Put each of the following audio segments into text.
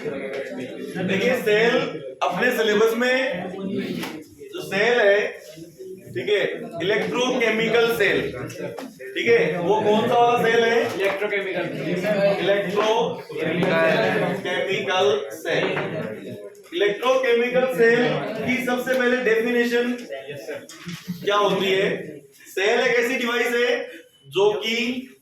देखिए सेल अपने सिलेबस में जो सेल है, ठीक है, इलेक्ट्रोकेमिकल सेल, ठीक है, वो कौन सा वाला सेल है? Electrochemical cell. इलेक्ट्रोकेमिकल सेल की सबसे पहले डेफिनेशन क्या होती है? सेल एक ऐसी डिवाइस है जो कि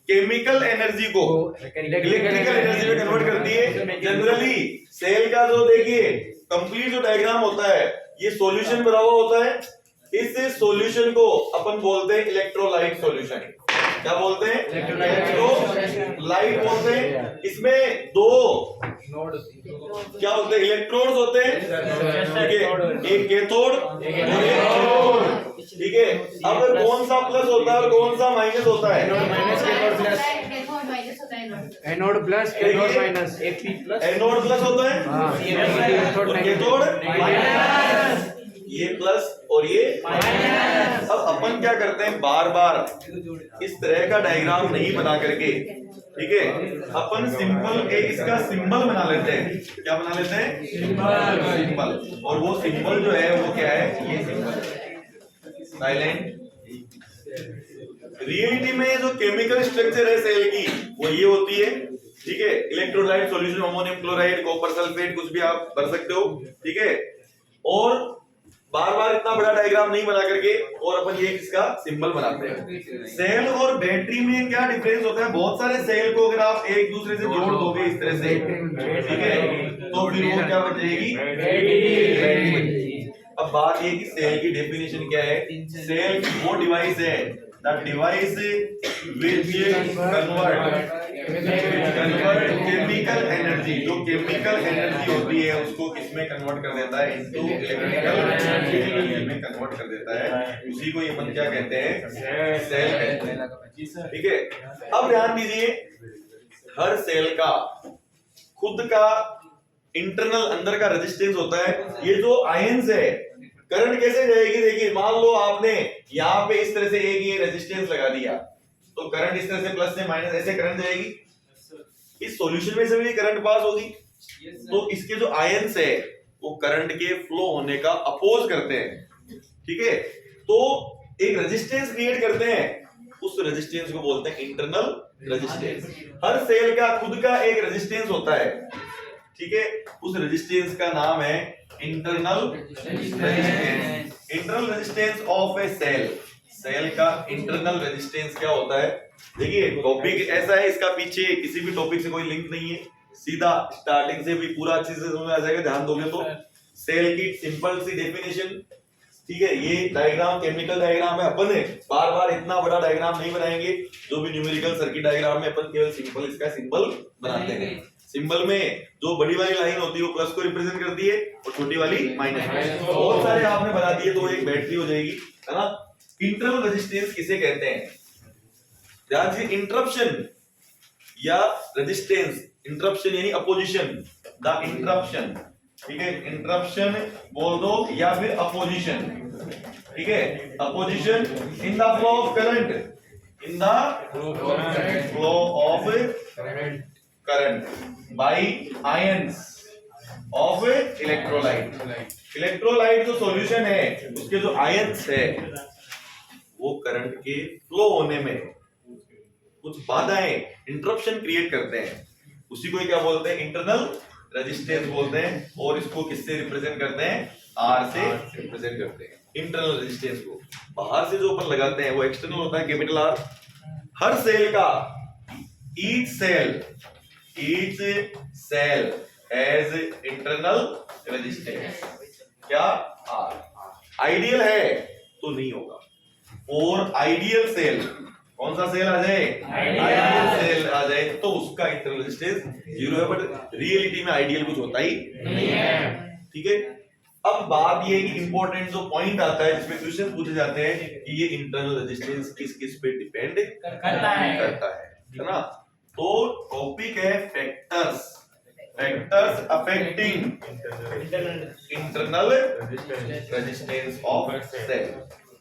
केमिकल एनर्जी को इलेक्ट्रिकल एनर्जी में कन्वर्ट करती है। जनरली सेल का जो देखिए कंप्लीट जो डायग्राम होता है, ये सॉल्यूशन भरा हुआ होता है। इस सॉल्यूशन को अपन बोलते हैं इलेक्ट्रोलाइट सॉल्यूशन। क्या बोलते हैं? इलेक्ट्रोलाइट बोलते हैं। इसमें दो क्या होते हैं? इलेक्ट्रोड्स होते हैं, ठीक है, एक कैथोड और एक एनोड, ठीक है। अब कौन सा प्लस होता है और कौन सा माइनस होता है? Anode plus cathode minus. Anode plus होता है, कैथोड माइनस, ये प्लस और ये माइनस। अब अपन क्या करते हैं, बार बार इस तरह का डायग्राम नहीं बना करके, ठीक है, अपन सिंपल एक इसका सिंबल बना लेते हैं। क्या बना लेते हैं? सिंबल। और वो सिंबल जो है वो क्या है? ये सिंबल साइलेंट। रियलिटी में जो केमिकल स्ट्रक्चर है सेल की वो ये होती है, ठीक है। Electrolyte solution, ammonium chloride, copper sulphate, कुछ भी आप भर सकते हो, ठीक है। और बार बार इतना बड़ा डायग्राम नहीं बना करके और अपन ये इसका सिंबल बनाते हैं। सेल और बैटरी में क्या डिफरेंस होता है? बहुत सारे सेल को अगर आप एक दूसरे से जोड़ दोगे इस तरह से, ठीक है, तो फिर वो क्या बचेगी? बैटरी। अब बात ये कि सेल की डेफिनेशन क्या है? सेल वो डिवाइस है, the device which convert chemical energy, जो केमिकल एनर्जी होती है उसको किसमें कन्वर्ट कर देता है? इनटू इलेक्ट्रिकल एनर्जी में कन्वर्ट कर देता है। उसी को ये अपन क्या कहते हैं? सेल कहते हैं, ठीक है। अब ध्यान दीजिए, हर सेल का खुद का इंटरनल अंदर का रेजिस्टेंस होता है। ये जो आयंस है, करंट कैसे जाएगी? देखिए, मान लो आपने यहाँ पे इस तरह से एक ये रेजिस्टेंस लगा दिया, तो करंट इस तरह से प्लस से माइनस ऐसे करंट जाएगी। इस सॉल्यूशन में से भी करंट पास होगी, तो इसके जो आयंस है वो करंट के फ्लो होने का अपोज करते हैं, ठीक है। तो एक रेजिस्टेंस क्रिएट करते हैं, उस रेजिस्टेंस को बोलते हैं इंटरनल रेजिस्टेंस। हर सेल का खुद का एक रेजिस्टेंस होता है, ठीक है। उस रेजिस्टेंस का नाम है internal resistance. Internal resistance of a cell. Cell का इंटरनल रेजिस्टेंस क्या होता है? देखिए, टॉपिक ऐसा है, इसका पीछे किसी भी टॉपिक से कोई लिंक नहीं है, सीधा स्टार्टिंग से भी पूरा अच्छे से समझ आ जाएगा ध्यान दोगे तो। सेल की सिंपल सी डेफिनेशन, ठीक है। ये डायग्राम केमिकल डायग्राम है, अपन बार बार इतना बड़ा डायग्राम नहीं बनाएंगे। जो भी न्यूमेरिकल सर्किट डायग्राम में अपन केवल सिंपल इसका सिंबल बनाते हैं। सिंबल में जो बड़ी वाली लाइन होती है वो प्लस को रिप्रेजेंट करती है और छोटी वाली माइनस। बहुत सारे आपने बना दिए तो एक बैटरी हो जाएगी, है ना। इंटरनल रेजिस्टेंस किसे कहते हैं? ध्यान से, इंटरप्शन या रेजिस्टेंस, इंटरप्शन यानी अपोजिशन, द इंटरप्शन, ठीक है, इंटरप्शन बोल दो या फिर अपोजिशन, ठीक है। Opposition in the flow of current, in the flow of current by ions of electrolyte. Electrolyte जो सॉल्यूशन है उसके जो आयंस है वो करंट के फ्लो होने में कुछ बाधाएं, इंटरप्शन क्रिएट करते हैं। उसी को क्या बोलते हैं? इंटरनल रेजिस्टेंस बोलते हैं। और इसको किससे रिप्रेजेंट करते हैं? आर से रिप्रेजेंट करते हैं इंटरनल रेजिस्टेंस को। बाहर से जो अपन लगाते हैं वो एक्सटर्नल होता है, कैपिटल आर। हर सेल का each cell has internal resistance, क्या? आर। आइडियल है तो नहीं होगा। और आइडियल सेल, कौन सा सेल आ जाए? आइडियल सेल आ जाए तो उसका इंटरनल रेजिस्टेंस 0 है। बट रियलिटी में आइडियल कुछ होता ही नहीं है, ठीक है। अब बात ये कि इंपॉर्टेंट जो पॉइंट आता है जिसमें क्वेश्चन पूछे जाते हैं कि ये इंटरनल रेजिस्टेंस किस किस पे डिपेंड करता है ना। तो टॉपिक है factors affecting internal resistance of cell.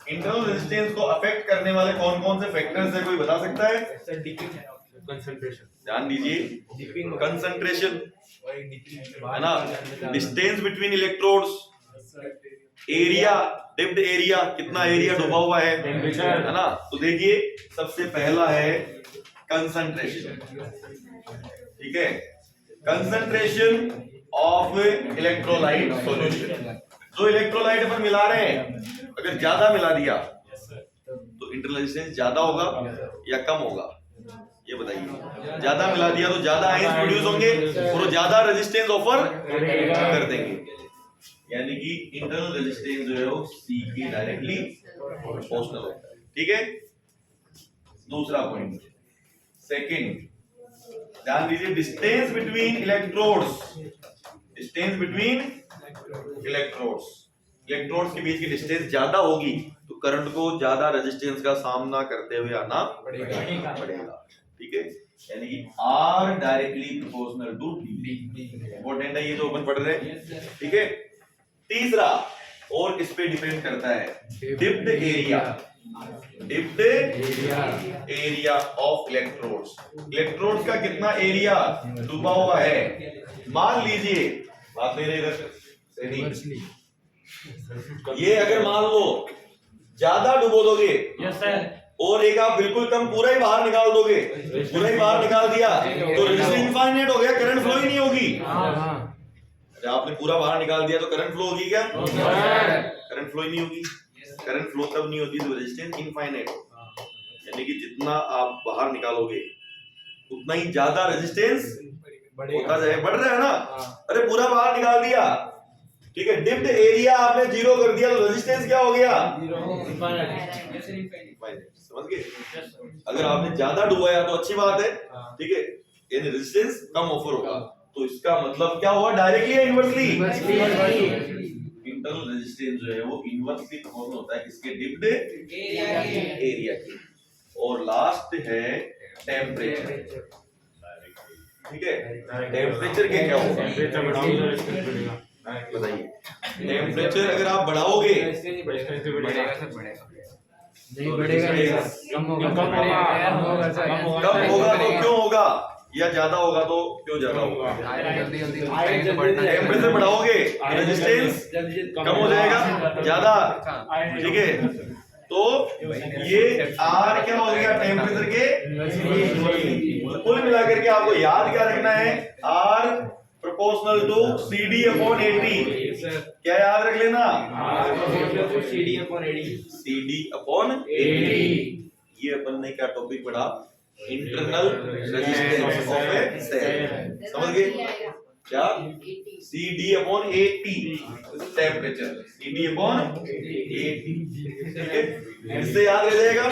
Internal resistance को अफेक्ट करने वाले कौन कौन से फैक्टर्स है, कोई बता सकता है? Concentration. ध्यान दीजिए, कंसंट्रेशन है ना, distance between electrodes, area, dipped area, कितना एरिया डूबा हुआ है ना। तो देखिए सबसे पहला है कंसंट्रेशन, ठीक है, कंसंट्रेशन ऑफ इलेक्ट्रोलाइट सॉल्यूशन। जो इलेक्ट्रोलाइट अपन मिला रहे हैं, अगर ज्यादा मिला दिया तो इंटरनल रेजिस्टेंस ज्यादा होगा या कम होगा, ये बताइए। ज्यादा मिला दिया तो ज्यादा आयंस प्रोड्यूस होंगे और ज्यादा रेजिस्टेंस ऑफर कर देंगे, यानी कि इंटरनल रेजिस्टेंस जो है वो C की डायरेक्टली प्रोपोर्शनल होता है, ठीक है। दूसरा पॉइंट, सेकंड, ध्यान दीजिए, distance between electrodes, distance between electrodes, electrodes के बीच की डिस्टेंस ज्यादा होगी तो करंट को ज्यादा रेजिस्टेंस का सामना करते हुए आना पड़ेगा, ठीक है, यानी कि R directly proportional to D। Important है ये जो अपन पढ़ रहे हैं, ठीक है। तीसरा, और किस पे डिपेंड करता है, dipped area, dipped area of electrodes, electrodes का कितना एरिया डूबा हुआ है। मान लीजिए, बात मेरे इधर से नहीं, ये अगर मान लो ज्यादा डुबो दोगे, यस सर, और एक आप बिल्कुल कम पूरा ही बाहर निकाल दोगे, पूरा ही बाहर निकाल दिया तो रेजिस्टेंस इनफाइनाइट हो गया, करंट फ्लो ही नहीं होगी। अरे आपने पूरा बाहर निकाल दिया तो करंट फ्लो होगी क्या? करंट फ्लो ही नहीं होगी। करंट फ्लो तब नहीं होती तो रेजिस्टेंस इनफाइनाइट होगा, यानी कि जितना आप बाहर निकालोगे उतना ही ज्यादा रेजिस्टेंस होता जाए, बढ़ रहा है ना। अरे पूरा बाहर निकाल दिया, ठीक है, डिप्ड एरिया आपने जीरो कर दिया तो रेजिस्टेंस क्या हो गया? समझ गए? अगर आपने ज्यादा डुबाया तो अच्छी बात है, ठीक है, यानी रेजिस्टेंस कम ऑफर होगा, तो इसका मतलब क्या हुआ, डायरेक्टली या इनवर्सली? इंटरनल रेजिस्टेंस जो है वो इनवर्सली प्रोपोर्शनल होता है किसके? डिप्ड एरिया के। और लास्ट है टेम्परेचर, ठीक है, टेम्परेचर के क्या होगा बताइए। टेम्परेचर अगर आप बढ़ाओगे नहीं बढ़ेगा, कम होगा, कम होगा तो क्यों होगा, या ज्यादा होगा तो क्यों ज्यादा होगा? टेम्परेचर बढ़ाओगे रेजिस्टेंस कम हो जाएगा, ज्यादा, ठीक है। तो ये R क्या हो गया टेम्परेचर के, कुल मिलाकर के आपको याद क्या रखना है, R proportional to CD upon AD। क्या याद रख लेना? CD upon AD। ये अपन ने क्या टॉपिक पढ़ा, internal resistance of a cell, समझ गए क्या? CD upon AT temperature, CD upon AT, ठीक है, इससे याद रह जाएगा।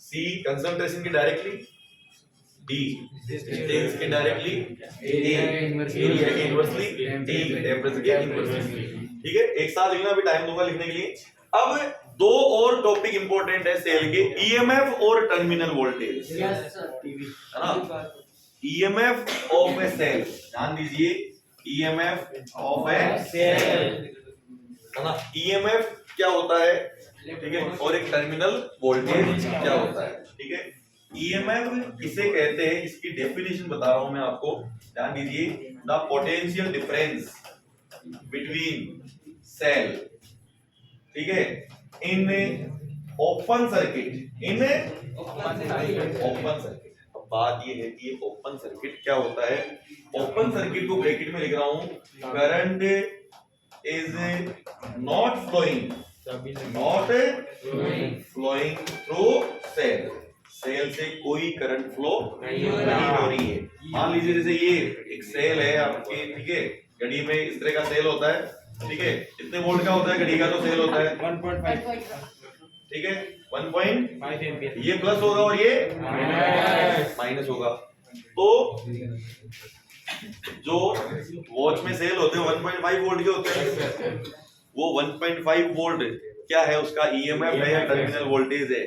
C कंसंट्रेशन की डायरेक्टली, D डिस्टेंस के डायरेक्टली, एरिया के इनवर्सली, D टेम्परेचर के इनवर्सली, ठीक है। एक साथ लिखना, भी टाइम दूंगा लिखने के लिए। अब दो और टॉपिक इंपॉर्टेंट है सेल के, EMF और टर्मिनल वोल्टेज, है ना। EMF ऑफ ए सेल, ध्यान दीजिए, EMF ऑफ ए सेल, है ना। EMF क्या होता है, ठीक है, और एक टर्मिनल वोल्टेज क्या होता है, ठीक है। EMF किसे कहते हैं, इसकी डेफिनेशन बता रहा हूं मैं आपको, ध्यान दीजिए। The potential difference between cell, ठीक है, in open circuit, in open circuit. अब बात ये है कि ओपन सर्किट क्या होता है। ओपन सर्किट को ब्रैकेट में लिख रहा हूं, current is not flowing through cell, cell से कोई करंट फ्लो नहीं हो रही है। मान लीजिए जैसे ये एक सेल है आपके, ठीक है, घड़ी में इस तरह का सेल होता है, ठीक है, कितने वोल्ट का होता है घड़ी का तो सेल होता है 1.5, ठीक है, 1.5 एम्पीयर, ये प्लस होगा और ये माइनस होगा। तो जो वॉच में सेल होते हैं 1.5 वोल्ट के होते हैं, वो 1.5 वोल्ट क्या है, उसका EMF है या टर्मिनल वोल्टेज है।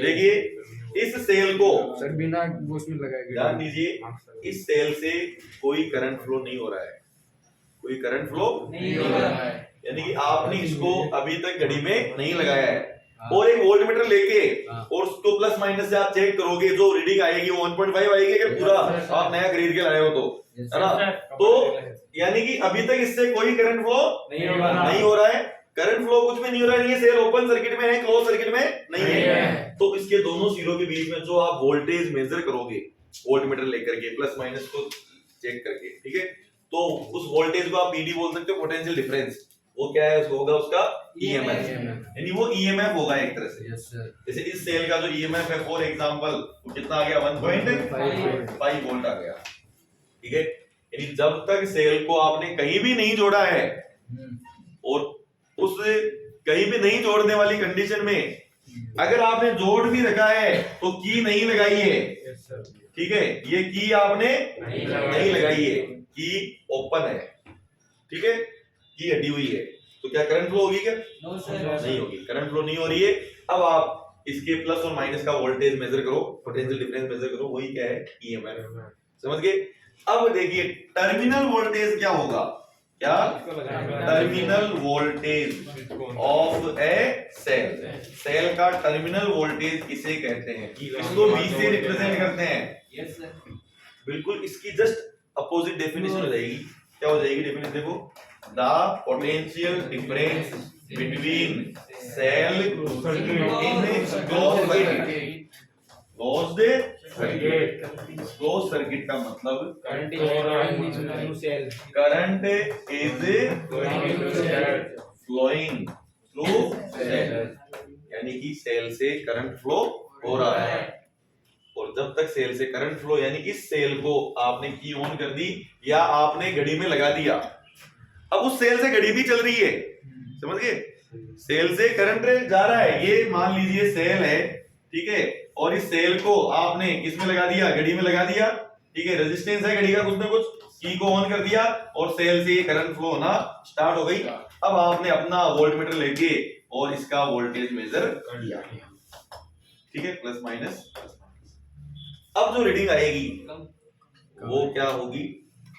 देखिए इस सेल को सर बिना उसमें लगाए, ध्यान दीजिए, इस सेल से कोई करंट फ्लो नहीं हो रहा है, कोई करंट फ्लो नहीं हो रहा है, यानी कि आपने इसको अभी तक घड़ी में नहीं लगाया है, और एक वोल्ट मीटर लेके हाँ। और उसको प्लस माइनस से आप चेक करोगे, जो रीडिंग आएगी वो 1.5 आएगी कि पूरा आप नया खरीद के लाए हो तो, है ना? तो यानी कि अभी तक इससे कोई करंट फ्लो नहीं हो रहा है, करंट फ्लो कुछ में नहीं हो रहा है, ये सेल ओपन सर्किट में है, क्लोज सर्किट में नहीं है। तो इसके दोनों सिरों के बीच में जो आप वोल्टेज मेजर करोगे वोल्ट मीटर लेकर के प्लस माइनस को चेक करके, ठीक है, तो उस वोल्टेज को आप पीडी बोल सकते हो, पोटेंशियल डिफरेंस। वो क्या है, उसको होगा उसका ईएमएफ, यानी वो ईएमएफ होगा एक तरह से। Yes sir. जैसे इस सेल का जो ईएमएफ है फॉर एग्जांपल वो कितना आ गया, 1.5 वोल्ट आ गया, ठीक है। यानी जब तक सेल को आपने कहीं भी नहीं जोड़ा है और उस कहीं भी नहीं जोड़ने वाली कंडीशन में अगर आपने जोड़ भी रखा है तो की नहीं लगाई है, ठीक है, ये की आपने नहीं लगाई है, की ओपन है, ठीक है, की हटी हुई है, तो क्या करंट फ्लो होगी क्या? नहीं होगी, करंट फ्लो नहीं हो रही है। अब आप इसके प्लस और माइनस का वोल्टेज मेजर करो, पोटेंशियल डिफरेंस मेजर करो, वही क्या है, ईएमएफ। समझ गए? अब देखिए टर्मिनल वोल्टेज क्या होगा, क्या terminal voltage of a cell, cell का टर्मिनल वोल्टेज किसे कहते हैं, इसको V से रिप्रेजेंट करते हैं। बिल्कुल इसकी जस्ट अपोजिट डेफिनेशन हो जाएगी, क्या हो जाएगी डेफिनेशन, देखो, the potential difference between cell in closed circuit का मतलब current is flowing through cell, यानी कि सेल से करंट फ्लो हो रहा है। और जब तक सेल से करंट फ्लो, यानी इस सेल को आपने की ऑन कर दी या आपने घड़ी में लगा दिया, अब उस सेल से घड़ी भी चल रही है, समझ गए? सेल से करंट जा रहा है, ये मान लीजिए सेल है, ठीक है, और इस सेल को आपने किसमें लगा दिया, घड़ी में लगा दिया, ठीक है, रेजिस्टेंस है घड़ी का कुछ ना कुछ, की को ऑन कर दिया और सेल से करंट फ्लो होना स्टार्ट हो गई। अब आपने अपना वोल्ट मीटर लेके और इसका वोल्टेज मेजर कर लिया, ठीक है, प्लस माइनस। अब जो रीडिंग आएगी वो क्या होगी,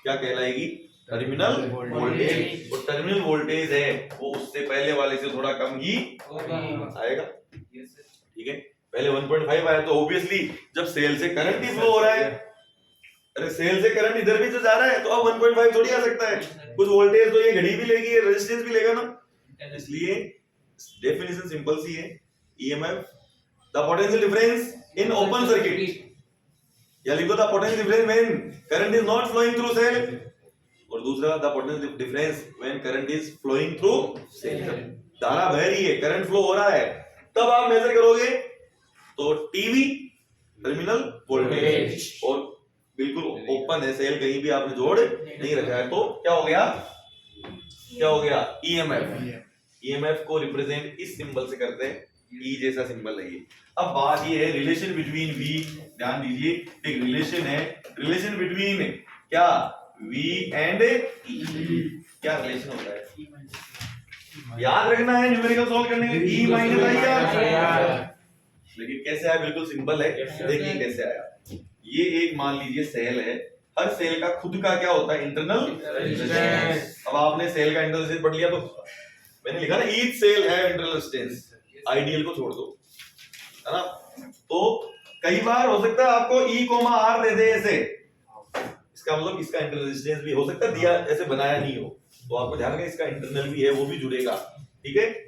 क्या कहलाएगी, टर्मिनल वोल्टेज। और टर्मिनल वोल्टेज है वो उससे पहले वाले से थोड़ा कम ही आएगा, ठीक है। पहले 1.5 आया तो ऑब्वियसली जब सेल से करंट ही फ्लो हो रहा है, अरे सेल से करंट इधर भी तो जा रहा है, तो अब 1.5 थोड़ी आ सकता है, कुछ वोल्टेज तो ये घड़ी भी लेगी, रेजिस्टेंस भी लेगा ना। इसलिए डेफिनेशन सिंपल सी है, EMF the potential difference in open circuit, या लिखो the potential difference when current is not flowing through cell, और दूसरा the potential difference when current is flowing through cell. धारा बह रही है, करंट फ्लो हो रहा है, तब आप मेजर करोगे तो टीवी टर्मिनल वोल्टेज, और बिल्कुल ओपन है सेल, कहीं भी आपने जोड़ नहीं रखा है, तो क्या हो गया, क्या हो गया, ईएमएफ। ईएमएफ को रिप्रेजेंट इस सिंबल से करते हैं, ई जैसा सिंबल है ये। अब बात ये है रिलेशन बिटवीन वी, ध्यान दीजिए एक रिलेशन है, रिलेशन बिटवीन क्या वी एंड ई, क्या रिलेशन होता है, याद रखना है न्यूमेरिकल सॉल्व करने के लिए, ई माइनस आई, लेकिन कैसे आया, बिल्कुल सिंपल है, देखिए कैसे आया। ये एक मान लीजिए सेल है, हर सेल का खुद का क्या होता है, इंटरनल रेजिस्टेंस। अब आपने सेल का इंटरनल रेजिस्टेंस पढ़ लिया, तो मैंने लिखा ना ईच सेल है इंटरनल रेजिस्टेंस, आइडियल को छोड़ दो, है ना। तो कई बार हो सकता है आपको ई कोमा आर दे दे ऐसे, इसका मतलब इसका इंटरनल रेजिस्टेंस भी हो सकता है दिया, ऐसे बनाया नहीं हो, तो आपको ध्यान रखना इसका इंटरनल भी है, वो भी जुड़ेगा, ठीक है।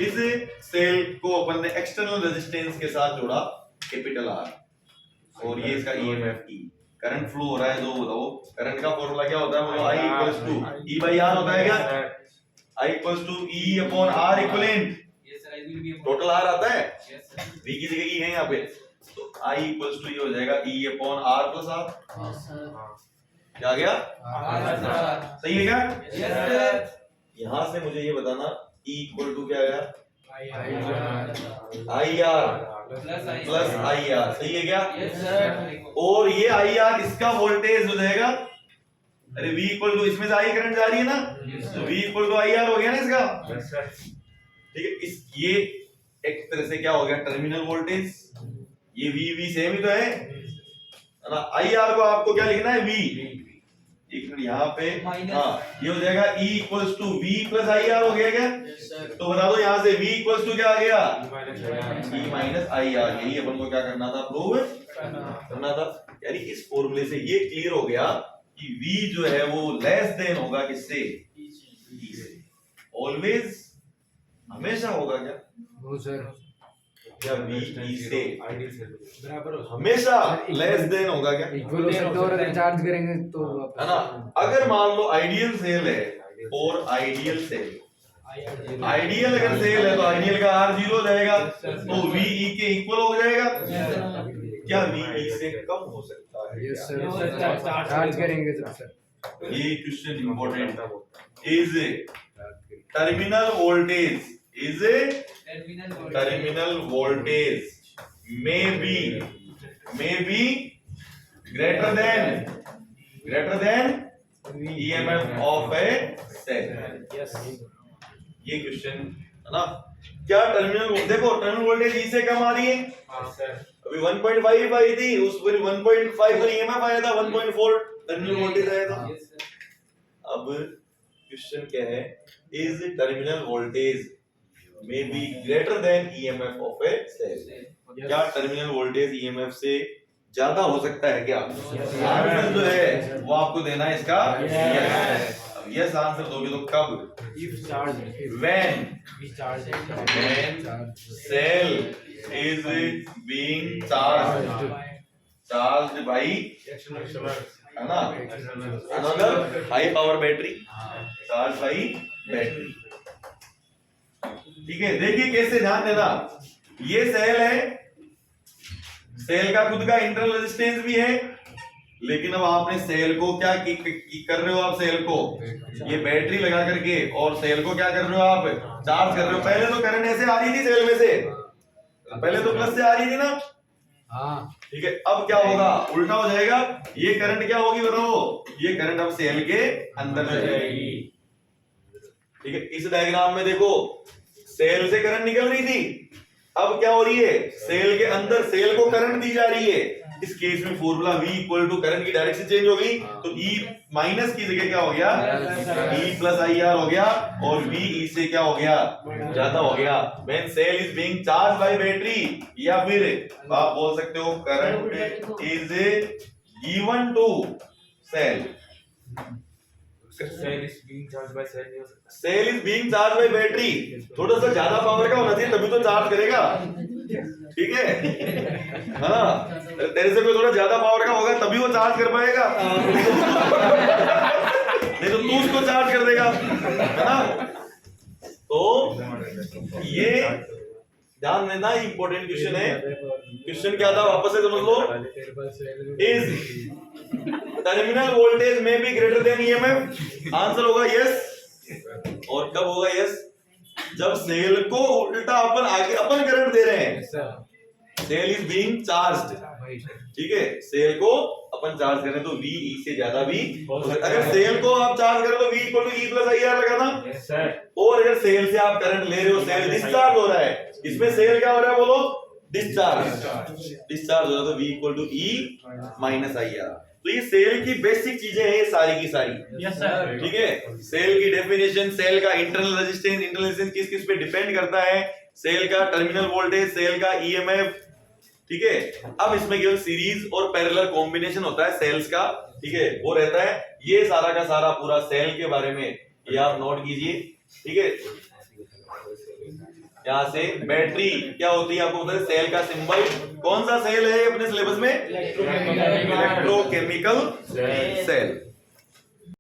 इस सेल को अपन ने एक्सटर्नल रेजिस्टेंस के साथ जोड़ा, कैपिटल आर, और ये इसका ईएमएफ ई, करंट फ्लो हो रहा है, जो बताओ करंट का फॉर्मूला क्या होता है, बोलो I equals to E by R होता है क्या, I equals to E upon R equivalent, total R आता है, वी की जगह ई है यहाँ पे, तो आई इक्वल्स टू ये हो जाएगा E upon R plus R, क्या आ गया, सही है क्या? यहां से मुझे ये बताना ई इक्वल टू क्या आया, I R plus I are, सही है क्या? और ये आई आर इसका वोल्टेज हो जाएगा, अरे V इक्वल टू इसमें से आई करंट जा रही है ना, तो V equal to I R हो गया ना इसका, ठीक है। इस ये एक तरह से क्या हो गया, टर्मिनल वोल्टेज, ये V सेम ही तो है ना। आई आर को आपको क्या लिखना है, V, एक मिनट यहाँ पे, हाँ ये हो जाएगा E equals to V plus I R हो गया क्या? तो बता दो यहाँ से V इक्वल्स टू क्या आ गया? E minus I are. यही अपन को क्या करना था, प्रूव करना था। यानी इस फॉर्मूले से ये क्लियर हो गया कि V जो है वो लेस देन होगा किससे? E से। ऑलवेज, हमेशा होगा क्या? वो सर क्या V E से बराबर हो हमेशा लेस देन होगा क्या? इक्वल हो सकता है, और अगर चार्ज करेंगे तो है ना? अगर मान लो आइडियल सेल है और आइडियल सेल, आइडियल अगर सेल है तो आइडियल का R 0 हो जाएगा, तो V E के इक्वल हो जाएगा। क्या V E से कम हो सकता है? यस क्या? सर, चार्ज करेंगे तो सर। ये question important is terminal voltage, is terminal voltage may be greater than EMF of a cell। ये क्वेश्चन है ना? क्या टर्मिनल, देखो टर्मिनल वोल्टेज E से कम आ रही है, अभी 1.5 आई थी, उस पर 1.5 पर EMF आया था, 1.4 टर्मिनल वोल्टेज आया था। अब क्वेश्चन क्या है, is terminal voltage may be greater than EMF of a cell। क्या टर्मिनल वोल्टेज EMF से ज्यादा हो सकता है क्या? आंसर जो है वो आपको देना है इसका यस। अब यस आंसर दोगे तो कब? when cell is being charged by, है ना, another high power battery, charged by battery। ठीक है, देखिए कैसे, ध्यान देना, ये सेल है, सेल का खुद का इंटरनल रेजिस्टेंस भी है, लेकिन अब आपने सेल को क्या कर रहे हो, आप सेल को ये बैटरी लगा करके और सेल को क्या कर रहे हो, आप चार्ज कर रहे हो। पहले तो करंट ऐसे आ रही थी सेल में से, पहले तो प्लस से आ रही थी ना, हाँ ठीक है। अब क्या होगा, उल्टा हो जाएगा, ये करंट क्या होगी बताओ, ये करंट अब सेल के अंदर जाएगी। ठीक है, इस डायग्राम में देखो सेल से करंट निकल रही थी, अब क्या हो रही है, सेल के अंदर सेल को करंट दी जा रही है। इस केस में formula V equal to current की डायरेक्शन चेंज हो गई, तो E माइनस की जगह क्या हो गया, E प्लस आई आर हो गया, और V E से क्या हो गया, ज्यादा हो गया। When cell is being charge by battery, या फिर आप बोल सकते हो current is given to cell. Cell is being charge by cell नहीं हो सकता, cell is being charge by battery, थोड़ा सा ज्यादा पावर का होना चाहिए तभी तो चार्ज करेगा, ठीक है ना। तेरे से कोई थोड़ा ज्यादा पावर का होगा तभी वो चार्ज कर पाएगा, नहीं तो तू उसको चार्ज कर देगा, है ना। तो ये ध्यान देना, इंपॉर्टेंट क्वेश्चन है। क्वेश्चन क्या था, वापस से समझ लो, इज टर्मिनल वोल्टेज में भी ग्रेटर देन EMF, आंसर होगा यस। और कब होगा यस, जब सेल को उल्टा अपन आगे अपन करंट दे रहे हैं, सेल इज बीइंग चार्ज्ड, ठीक है, सेल को अपन चार्ज करें तो V E से ज्यादा भी, अगर सेल को आप चार्ज करें तो V equal to E plus I R लगा था, और अगर सेल से आप करंट ले रहे हो, सेल डिस्चार्ज हो रहा है, इसमें सेल क्या हो रहा है बोलो, डिस्चार्ज हो रहा है, तो V equal to E minus I R. तो ये सेल की बेसिक चीजें हैं, ये सारी की सारी, यस सर, ठीक है। सेल की डेफिनेशन, सेल का इंटरनल रेजिस्टेंस किस किस पे डिपेंड करता है, सेल का टर्मिनल वोल्टेज, सेल का EMF, ठीक है। अब इसमें केवल सीरीज और पैरेलल कॉम्बिनेशन होता है सेल्स का, ठीक है, वो रहता है। ये सारा का सारा पूरा सेल के बारे में ये आप नोट कीजिए, ठीक है। यहाँ से बैटरी क्या होती है आपको पता है, सेल का सिंबल, कौन सा सेल है अपने सिलेबस में, इलेक्ट्रोकेमिकल सेल।